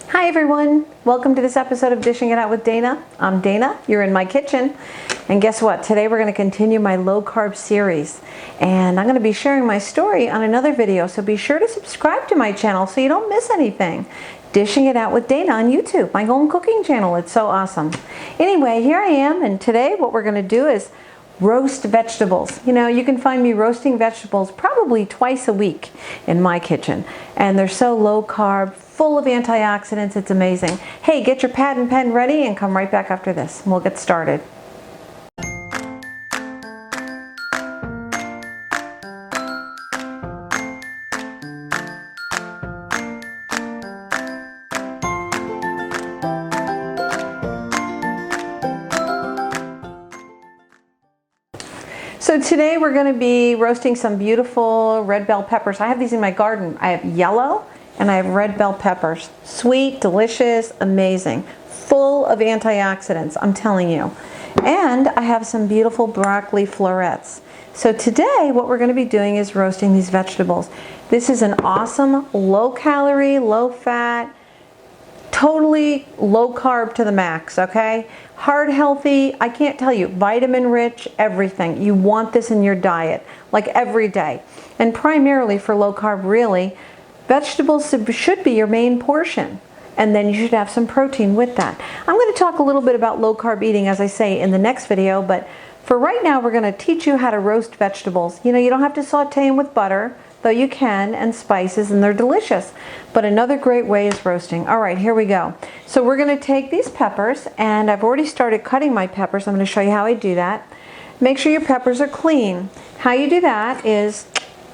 Hi everyone, welcome to this episode of Dishing It Out with Dana. I'm Dana, you're in my kitchen, and guess what? Today we're going to continue my low carb series, and I'm going to be sharing my story on another video, so be sure to subscribe to my channel so you don't miss anything. Dishing It Out with Dana on YouTube, my home cooking channel. It's so awesome. Anyway, here I am, and today what we're going to do is roast vegetables. You know, you can find me roasting vegetables probably twice a week in my kitchen, and they're so low carb, full of antioxidants, it's amazing. Hey, get your pad and pen ready and come right back after this, and we'll get started. So today we're going to be roasting some beautiful red bell peppers. I have these in my garden. I have yellow and I have red bell peppers. Sweet, delicious, amazing. Full of antioxidants, I'm telling you. And I have some beautiful broccoli florets. So today what we're going to be doing is roasting these vegetables. This is an awesome low calorie, low fat, totally low carb to the max, okay? Heart healthy, I can't tell you, vitamin rich, everything. You want this in your diet, like every day. And primarily for low carb, really, vegetables should be your main portion. And then you should have some protein with that. I'm going to talk a little bit about low carb eating, as I say, in the next video, but for right now, we're going to teach you how to roast vegetables. You know, you don't have to saute them with butter, though you can, and spices, and they're delicious. But another great way is roasting. All right, here we go. So we're going to take these peppers, and I've already started cutting my peppers. I'm going to show you how I do that. Make sure your peppers are clean. How you do that is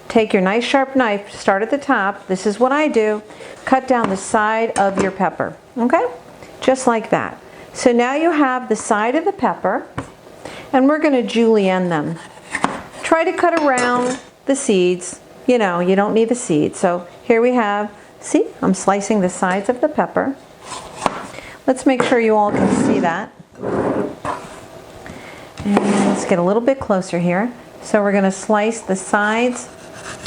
take your nice sharp knife, start at the top. This is what I do. Cut down the side of your pepper, okay? Just like that. So now you have the side of the pepper, and we're going to julienne them. Try to cut around the seeds. You know, you don't need the seeds. So here we have, see, I'm slicing the sides of the pepper. Let's make sure you all can see that. And let's get a little bit closer here. So we're going to slice the sides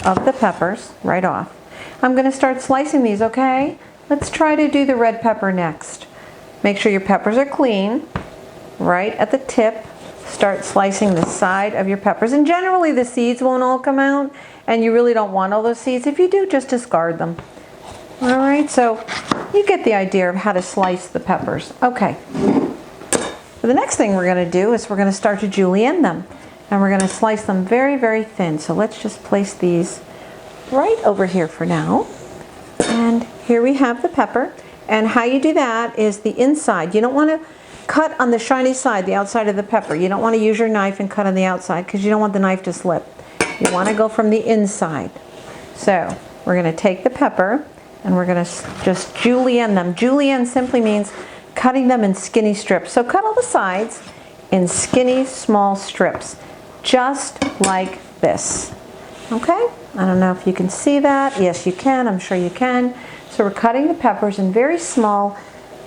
of the peppers right off. I'm going to start slicing these, okay? Let's try to do the red pepper next. Make sure your peppers are clean. Right at the tip, start slicing the side of your peppers. And generally the seeds won't all come out, and you really don't want all those seeds. If you do, just discard them. All right, so you get the idea of how to slice the peppers. Okay. So the next thing we're going to do is we're going to start to julienne them. And we're going to slice them very, very thin. So let's just place these right over here for now. And here we have the pepper. And how you do that is the inside. You don't want to cut on the shiny side, the outside of the pepper. You don't want to use your knife and cut on the outside because you don't want the knife to slip. You want to go from the inside. So we're going to take the pepper and we're going to just julienne them. Julienne simply means cutting them in skinny strips. So cut all the sides in skinny, small strips, just like this. Okay? I don't know if you can see that. Yes, you can. I'm sure you can. So we're cutting the peppers in very small,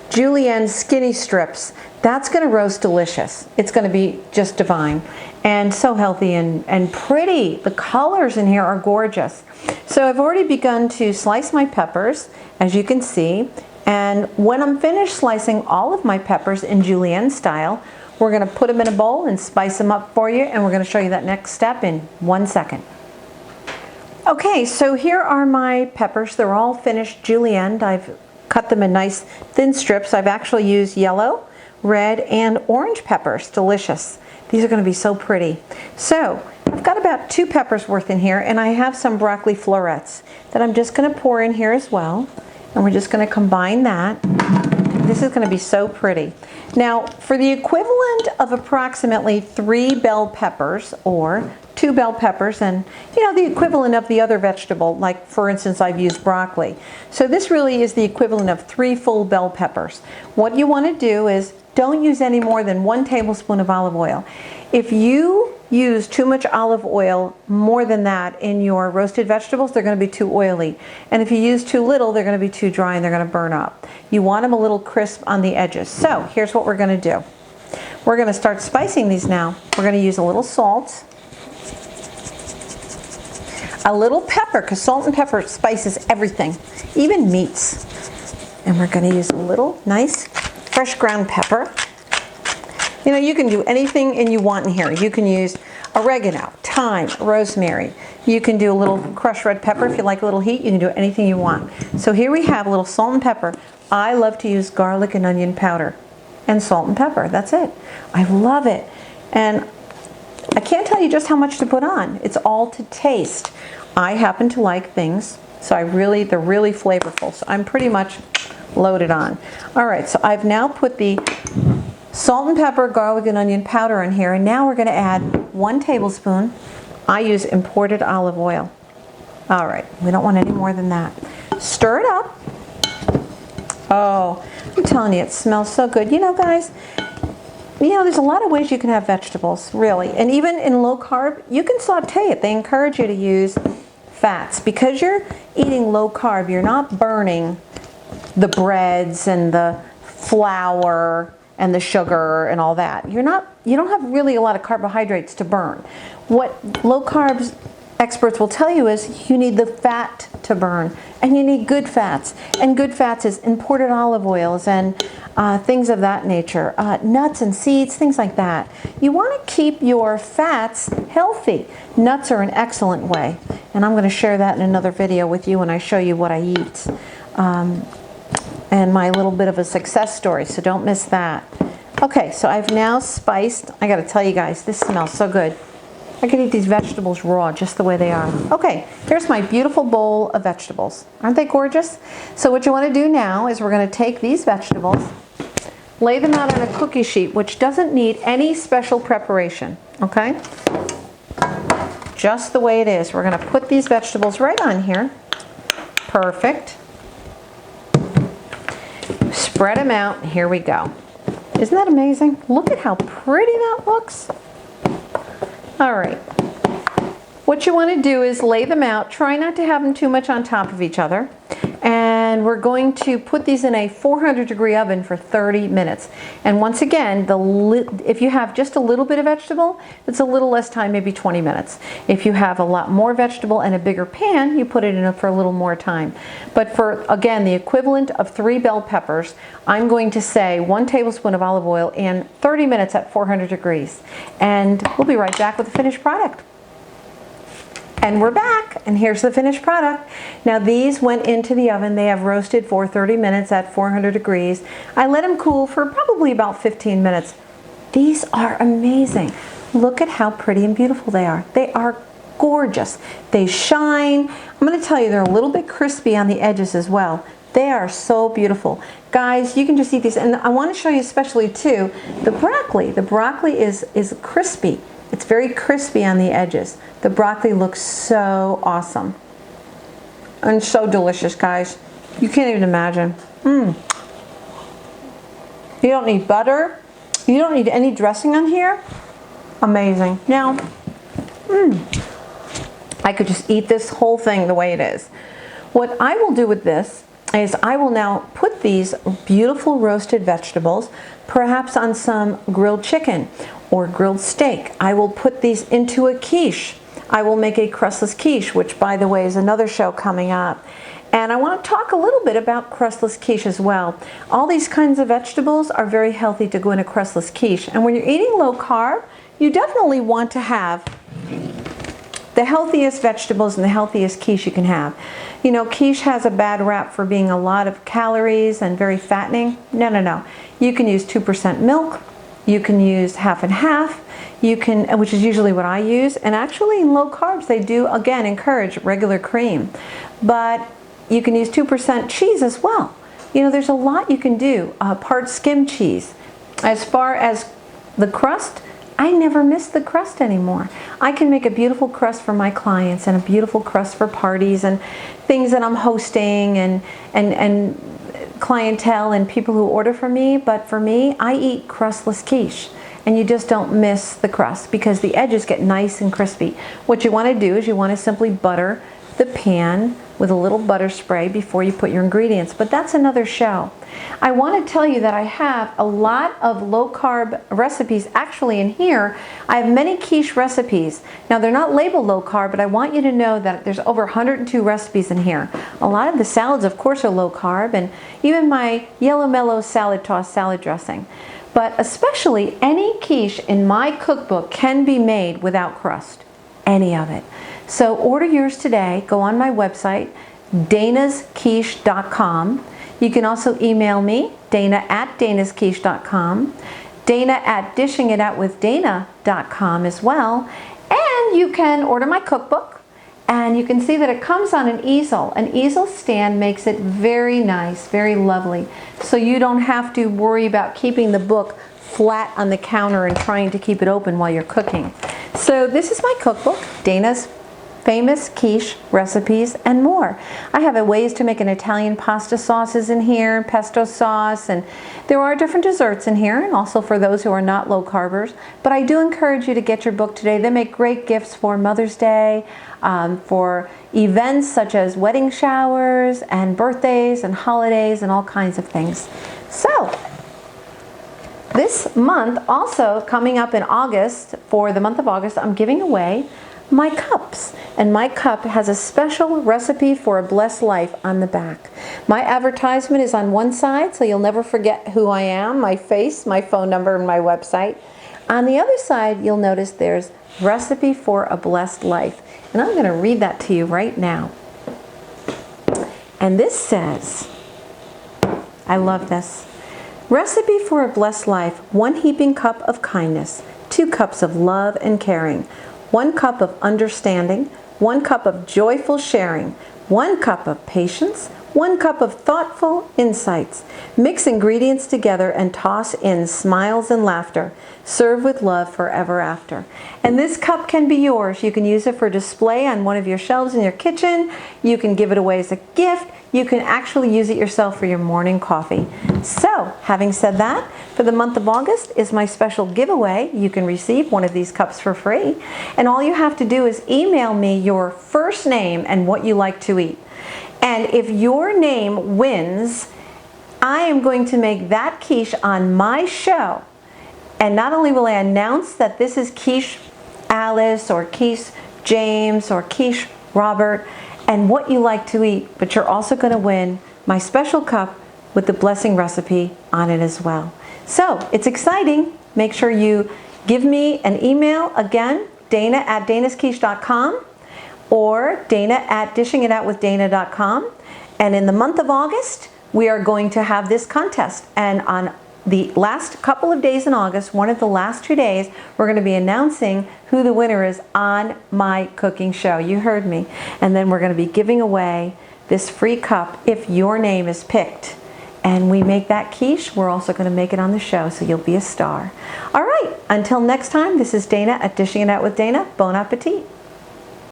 julienne skinny strips. That's going to roast delicious. It's going to be just divine and so healthy and pretty. The colors in here are gorgeous. So I've already begun to slice my peppers, as you can see. And when I'm finished slicing all of my peppers in julienne style, we're going to put them in a bowl and spice them up for you. And we're going to show you that next step in 1 second. Okay, so here are my peppers. They're all finished julienned. I've cut them in nice thin strips. I've actually used yellow, red, and orange peppers. Delicious. These are going to be so pretty. So I've got about 2 peppers worth in here, and I have some broccoli florets that I'm just going to pour in here as well. And we're just going to combine that. This is going to be so pretty. Now, for the equivalent of approximately 3 bell peppers or 2 bell peppers, and you know, the equivalent of the other vegetable, like for instance, I've used broccoli. So this really is the equivalent of 3 full bell peppers. What you want to do is don't use any more than 1 tablespoon of olive oil. If you use too much olive oil, more than that, in your roasted vegetables, they're going to be too oily. And if you use too little, they're going to be too dry and they're going to burn up. You want them a little crisp on the edges. So here's what we're going to do. We're going to start spicing these now. We're going to use a little salt, a little pepper, because salt and pepper spices everything, even meats. And we're going to use a little nice fresh ground pepper. You know, you can do anything and you want in here. You can use oregano, thyme, rosemary. You can do a little crushed red pepper if you like a little heat. You can do anything you want. So here we have a little salt and pepper. I love to use garlic and onion powder and salt and pepper. That's it. I love it. And I can't tell you just how much to put on. It's all to taste. I happen to like things, so they're really flavorful. So I'm pretty much loaded on. All right, so I've now put the salt and pepper, garlic and onion powder in here, and now we're going to add 1 tablespoon. I use imported olive oil. All right, we don't want any more than that. Stir it up. Oh, I'm telling you, it smells so good. You know, guys, you know, there's a lot of ways you can have vegetables, really. And even in low carb, you can saute it. They encourage you to use fats. Because you're eating low carb, you're not burning the breads and the flour and the sugar and all that. You don't have really a lot of carbohydrates to burn. What low carbs experts will tell you is you need the fat to burn, and you need good fats. And good fats is imported olive oils and things of that nature, nuts and seeds, things like that. You want to keep your fats healthy. Nuts are an excellent way, and I'm going to share that in another video with you when I show you what I eat. And my little bit of a success story, so don't miss that. Okay, so I've now spiced. I gotta tell you guys, this smells so good. I could eat these vegetables raw, just the way they are. Okay, here's my beautiful bowl of vegetables. Aren't they gorgeous? So what you wanna do now is we're gonna take these vegetables, lay them out on a cookie sheet, which doesn't need any special preparation, okay? Just the way it is. We're gonna put these vegetables right on here. Perfect. Spread them out. Here we go. Isn't that amazing? Look at how pretty that looks. All right. What you want to do is lay them out. Try not to have them too much on top of each other. And we're going to put these in a 400-degree oven for 30 minutes. And once again, if you have just a little bit of vegetable, it's a little less time, maybe 20 minutes. If you have a lot more vegetable and a bigger pan, you put it in for a little more time. But for, again, the equivalent of 3 bell peppers, I'm going to say 1 tablespoon of olive oil and 30 minutes at 400 degrees. And we'll be right back with the finished product. And we're back, and here's the finished product. Now these went into the oven. They have roasted for 30 minutes at 400 degrees. I let them cool for probably about 15 minutes. These are amazing. Look at how pretty and beautiful they are. They are gorgeous. They shine. I'm going to tell you, they're a little bit crispy on the edges as well. They are so beautiful. Guys, you can just eat these. And I want to show you especially too, the broccoli. The broccoli is crispy. It's very crispy on the edges. The broccoli looks so awesome. And so delicious, guys. You can't even imagine. You don't need butter. You don't need any dressing on here. Amazing. Now, I could just eat this whole thing the way it is. What I will do with this is I will now put these beautiful roasted vegetables, perhaps on some grilled chicken or grilled steak. I will put these into a quiche. I will make a crustless quiche, which by the way is another show coming up. And I want to talk a little bit about crustless quiche as well. All these kinds of vegetables are very healthy to go in a crustless quiche. And when you're eating low carb, you definitely want to have the healthiest vegetables and the healthiest quiche you can have. You know, quiche has a bad rap for being a lot of calories and very fattening. No, no, no. You can use 2% milk. You can use half and half. You can, which is usually what I use. And actually in low carbs, they do, again, encourage regular cream. But you can use 2% cheese as well. You know, there's a lot you can do. Part skim cheese. As far as the crust, I never miss the crust anymore. I can make a beautiful crust for my clients and a beautiful crust for parties and things that I'm hosting and clientele and people who order from me. But for me, I eat crustless quiche. And you just don't miss the crust because the edges get nice and crispy. What you want to do is you want to simply butter the pan with a little butter spray before you put your ingredients, but that's another show. I want to tell you that I have a lot of low-carb recipes actually in here. I have many quiche recipes. Now they're not labeled low-carb, but I want you to know that there's over 102 recipes in here. A lot of the salads, of course, are low-carb, and even my Yellow Mellow salad toss salad dressing. But especially any quiche in my cookbook can be made without crust, any of it. So order yours today. Go on my website, danasquiche.com. You can also email me, dana@danasquiche.com, dana@dishingitoutwithdana.com as well. And you can order my cookbook, and you can see that it comes on an easel. An easel stand makes it very nice, very lovely. So you don't have to worry about keeping the book flat on the counter and trying to keep it open while you're cooking. So this is my cookbook, Dana's Famous Quiche Recipes and More. I have ways to make an Italian pasta sauces in here, pesto sauce, and there are different desserts in here, and also for those who are not low carbers. But I do encourage you to get your book today. They make great gifts for Mother's Day, for events such as wedding showers and birthdays and holidays and all kinds of things. So this month, also coming up in August, for the month of August, I'm giving away my cups, and my cup has a special recipe for a blessed life on the back. My advertisement is on one side, so you'll never forget who I am, my face, my phone number, and my website. On the other side, you'll notice there's recipe for a blessed life, and I'm going to read that to you right now. And this says, I love this. Recipe for a blessed life: 1 heaping cup of kindness, 2 cups of love and caring, 1 cup of understanding, 1 cup of joyful sharing, 1 cup of patience, 1 cup of thoughtful insights. Mix ingredients together and toss in smiles and laughter. Serve with love forever after. And this cup can be yours. You can use it for display on one of your shelves in your kitchen. You can give it away as a gift. You can actually use it yourself for your morning coffee. So, having said that, for the month of August is my special giveaway. You can receive one of these cups for free. And all you have to do is email me your first name and what you like to eat. And if your name wins, I am going to make that quiche on my show. And not only will I announce that this is Quiche Alice or Quiche James or Quiche Robert and what you like to eat, but you're also going to win my special cup with the blessing recipe on it as well. So it's exciting. Make sure you give me an email, again, dana@danasquiche.com or dana@dishingitoutwithdana.com. And in the month of August, we are going to have this contest. And on the last couple of days in August, one of the last 2 days, we're going to be announcing who the winner is on my cooking show. You heard me. And then we're going to be giving away this free cup if your name is picked. And we make that quiche, we're also going to make it on the show, so you'll be a star. All right, until next time, this is Dana at Dishing It Out with Dana. Bon appetit.